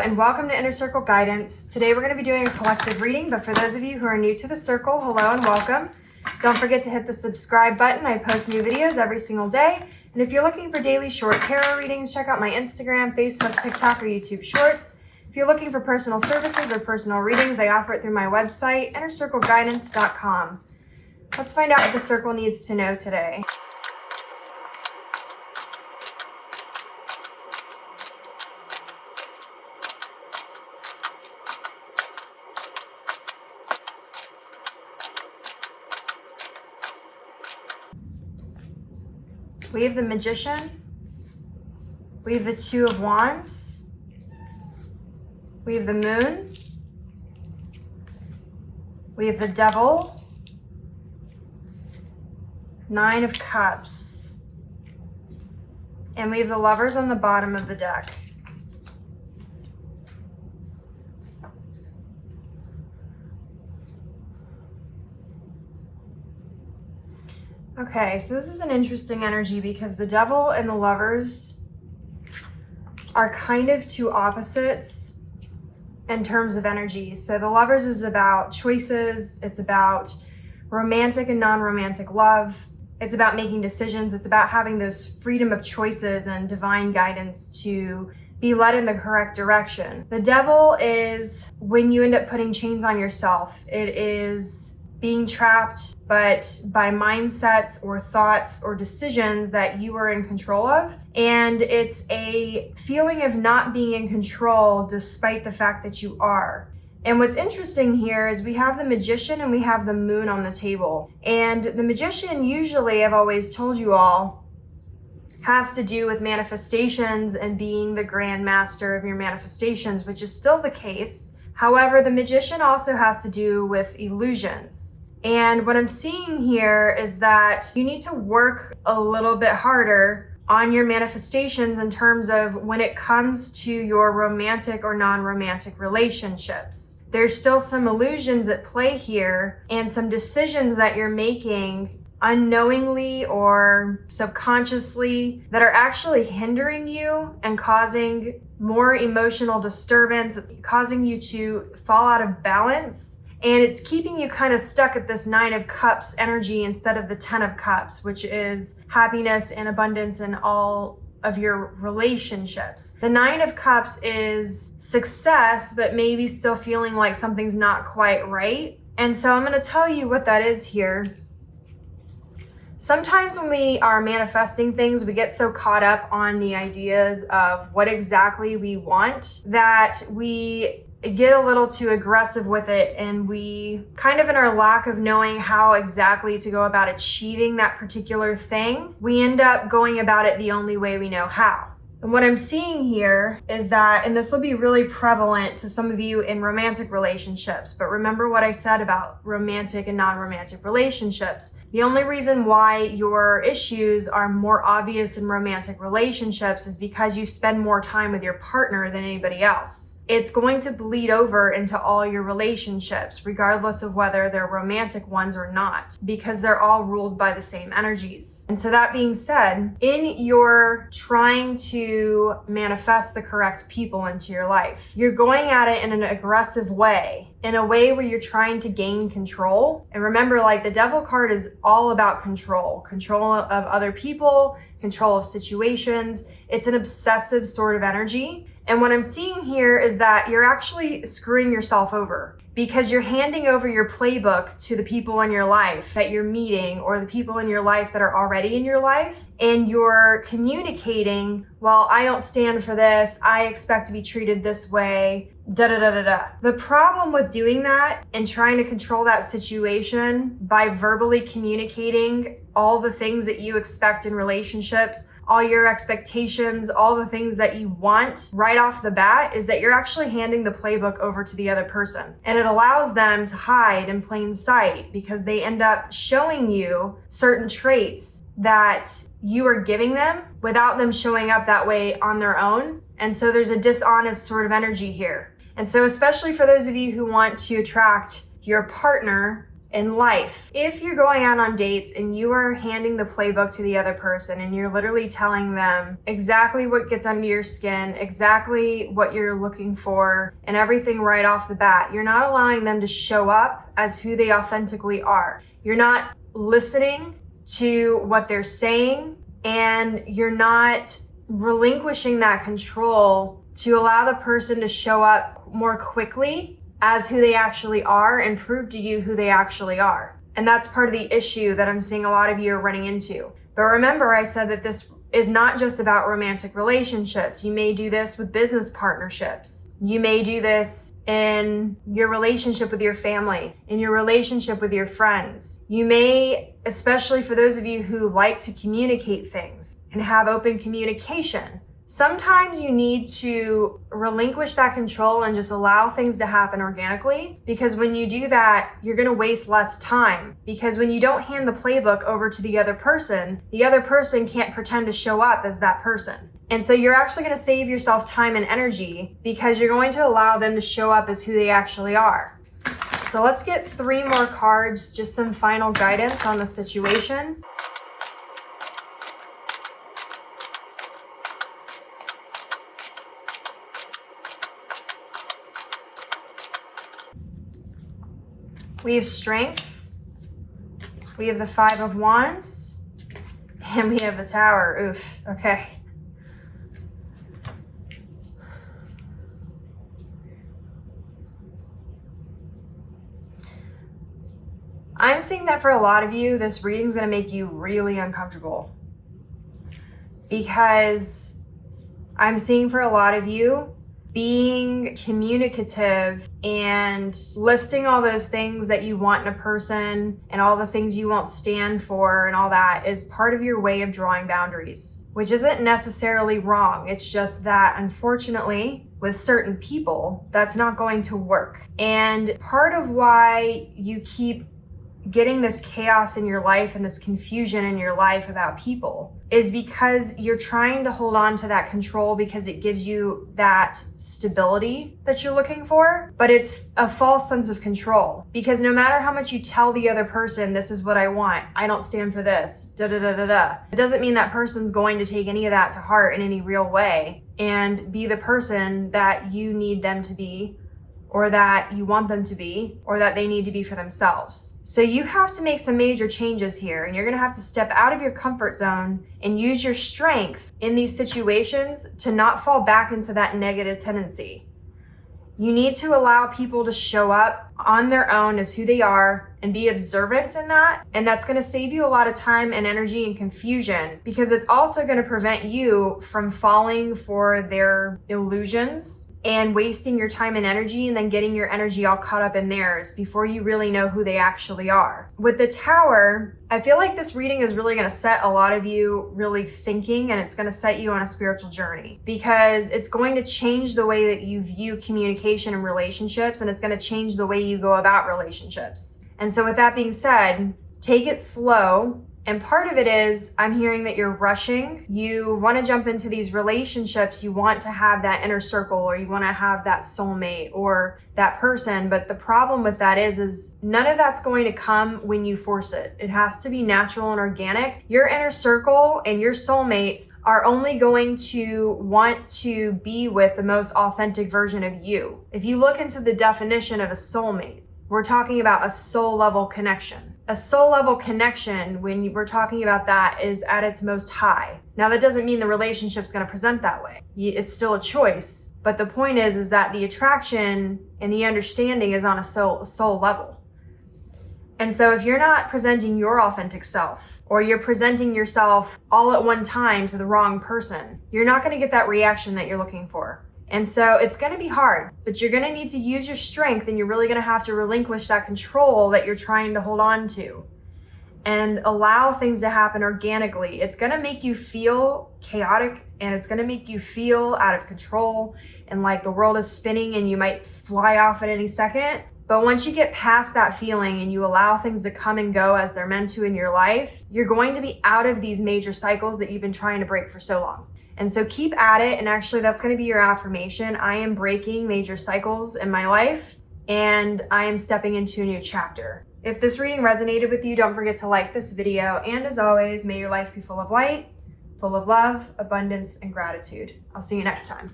and welcome to Inner Circle Guidance. Today we're going to be doing a collective reading, but for those of you who are new to the circle, hello and welcome. Don't forget to hit the subscribe button. I post new videos every single day. And if you're looking for daily short tarot readings, check out my Instagram, Facebook, TikTok, or YouTube Shorts. If you're looking for personal services or personal readings, I offer it through my website, innercircleguidance.com. Let's find out what the circle needs to know today. We have the Magician, we have the Two of Wands, we have the Moon, we have the Devil, Nine of Cups, and we have the Lovers on the bottom of the deck. Okay, so this is an interesting energy because the Devil and the Lovers are kind of two opposites in terms of energy. So the Lovers is about choices, it's about romantic and non-romantic love, it's about making decisions, it's about having those freedom of choices and divine guidance to be led in the correct direction. The Devil is when you end up putting chains on yourself. It is being trapped, but by mindsets or thoughts or decisions that you are in control of. And it's a feeling of not being in control despite the fact that you are. And what's interesting here is we have the Magician and we have the Moon on the table. And the Magician usually, I've always told you all, has to do with manifestations and being the grand master of your manifestations, which is still the case. However, the Magician also has to do with illusions. And what I'm seeing here is that you need to work a little bit harder on your manifestations in terms of when it comes to your romantic or non-romantic relationships. There's still some illusions at play here and some decisions that you're making unknowingly or subconsciously that are actually hindering you and causing more emotional disturbance. It's causing you to fall out of balance, and it's keeping you kind of stuck at this Nine of Cups energy instead of the Ten of Cups, which is happiness and abundance in all of your relationships. The Nine of Cups is success, but maybe still feeling like something's not quite right. And so I'm going to tell you what that is here. Sometimes when we are manifesting things, we get so caught up on the ideas of what exactly we want that we get a little too aggressive with it, and we kind of, in our lack of knowing how exactly to go about achieving that particular thing, we end up going about it the only way we know how. And what I'm seeing here is that, and this will be really prevalent to some of you in romantic relationships, but remember what I said about romantic and non-romantic relationships. The only reason why your issues are more obvious in romantic relationships is because you spend more time with your partner than anybody else. It's going to bleed over into all your relationships, regardless of whether they're romantic ones or not, because they're all ruled by the same energies. And so that being said, in your trying to manifest the correct people into your life, you're going at it in an aggressive way, in a way where you're trying to gain control. And remember, like, the Devil card is all about control of other people, control of situations. It's an obsessive sort of energy. And what I'm seeing here is that you're actually screwing yourself over because you're handing over your playbook to the people in your life that you're meeting or the people in your life that are already in your life. And you're communicating, well, I don't stand for this. I expect to be treated this way. Da da da da da. The problem with doing that and trying to control that situation by verbally communicating all the things that you expect in relationships, all your expectations, all the things that you want right off the bat, is that you're actually handing the playbook over to the other person. And it allows them to hide in plain sight because they end up showing you certain traits that you are giving them without them showing up that way on their own. And so there's a dishonest sort of energy here. And so especially for those of you who want to attract your partner in life, if you're going out on dates and you are handing the playbook to the other person and you're literally telling them exactly what gets under your skin, exactly what you're looking for, and everything right off the bat, you're not allowing them to show up as who they authentically are. You're not listening to what they're saying, and you're not relinquishing that control to allow the person to show up more quickly as who they actually are and prove to you who they actually are. And that's part of the issue that I'm seeing a lot of you are running into. But remember, I said that this is not just about romantic relationships. You may do this with business partnerships. You may do this in your relationship with your family, in your relationship with your friends. You may, especially for those of you who like to communicate things and have open communication, sometimes you need to relinquish that control and just allow things to happen organically, because when you do that, you're going to waste less time. Because when you don't hand the playbook over to the other person can't pretend to show up as that person. And so you're actually going to save yourself time and energy because you're going to allow them to show up as who they actually are. So let's get 3 more cards, just some final guidance on the situation. We have Strength, we have the 5 of Wands, and we have the Tower. Oof, okay. I'm seeing that for a lot of you, this reading is going to make you really uncomfortable, because I'm seeing for a lot of you, being communicative and listing all those things that you want in a person and all the things you won't stand for and all that is part of your way of drawing boundaries, which isn't necessarily wrong. It's just that, unfortunately, with certain people, that's not going to work. And part of why you keep getting this chaos in your life and this confusion in your life about people is because you're trying to hold on to that control because it gives you that stability that you're looking for, but it's a false sense of control. Because no matter how much you tell the other person, this is what I want, I don't stand for this, it doesn't mean that person's going to take any of that to heart in any real way and be the person that you need them to be, or that you want them to be, or that they need to be for themselves. So you have to make some major changes here, and you're gonna have to step out of your comfort zone and use your strength in these situations to not fall back into that negative tendency. You need to allow people to show up on their own as who they are and be observant in that. And that's going to save you a lot of time and energy and confusion, because it's also going to prevent you from falling for their illusions and wasting your time and energy and then getting your energy all caught up in theirs before you really know who they actually are. With the Tower, I feel like this reading is really going to set a lot of you really thinking, and it's going to set you on a spiritual journey, because it's going to change the way that you view communication and relationships, and it's going to change the way you go about relationships. And so with that being said, take it slow. And part of it is, I'm hearing that you're rushing. You want to jump into these relationships. You want to have that inner circle, or you want to have that soulmate or that person. But the problem with that is none of that's going to come when you force it. It has to be natural and organic. Your inner circle and your soulmates are only going to want to be with the most authentic version of you. If you look into the definition of a soulmate, we're talking about a soul level connection. A soul level connection, when we're talking about that, is at its most high. Now, that doesn't mean the relationship's going to present that way. It's still a choice. But the point is that the attraction and the understanding is on a soul level. And so if you're not presenting your authentic self, or you're presenting yourself all at one time to the wrong person, you're not going to get that reaction that you're looking for. And so it's going to be hard, but you're going to need to use your strength, and you're really going to have to relinquish that control that you're trying to hold on to and allow things to happen organically. It's going to make you feel chaotic, and it's going to make you feel out of control and like the world is spinning and you might fly off at any second. But once you get past that feeling and you allow things to come and go as they're meant to in your life, you're going to be out of these major cycles that you've been trying to break for so long. And so keep at it. And actually, that's going to be your affirmation. I am breaking major cycles in my life, and I am stepping into a new chapter. If this reading resonated with you, don't forget to like this video. And as always, may your life be full of light, full of love, abundance, and gratitude. I'll see you next time.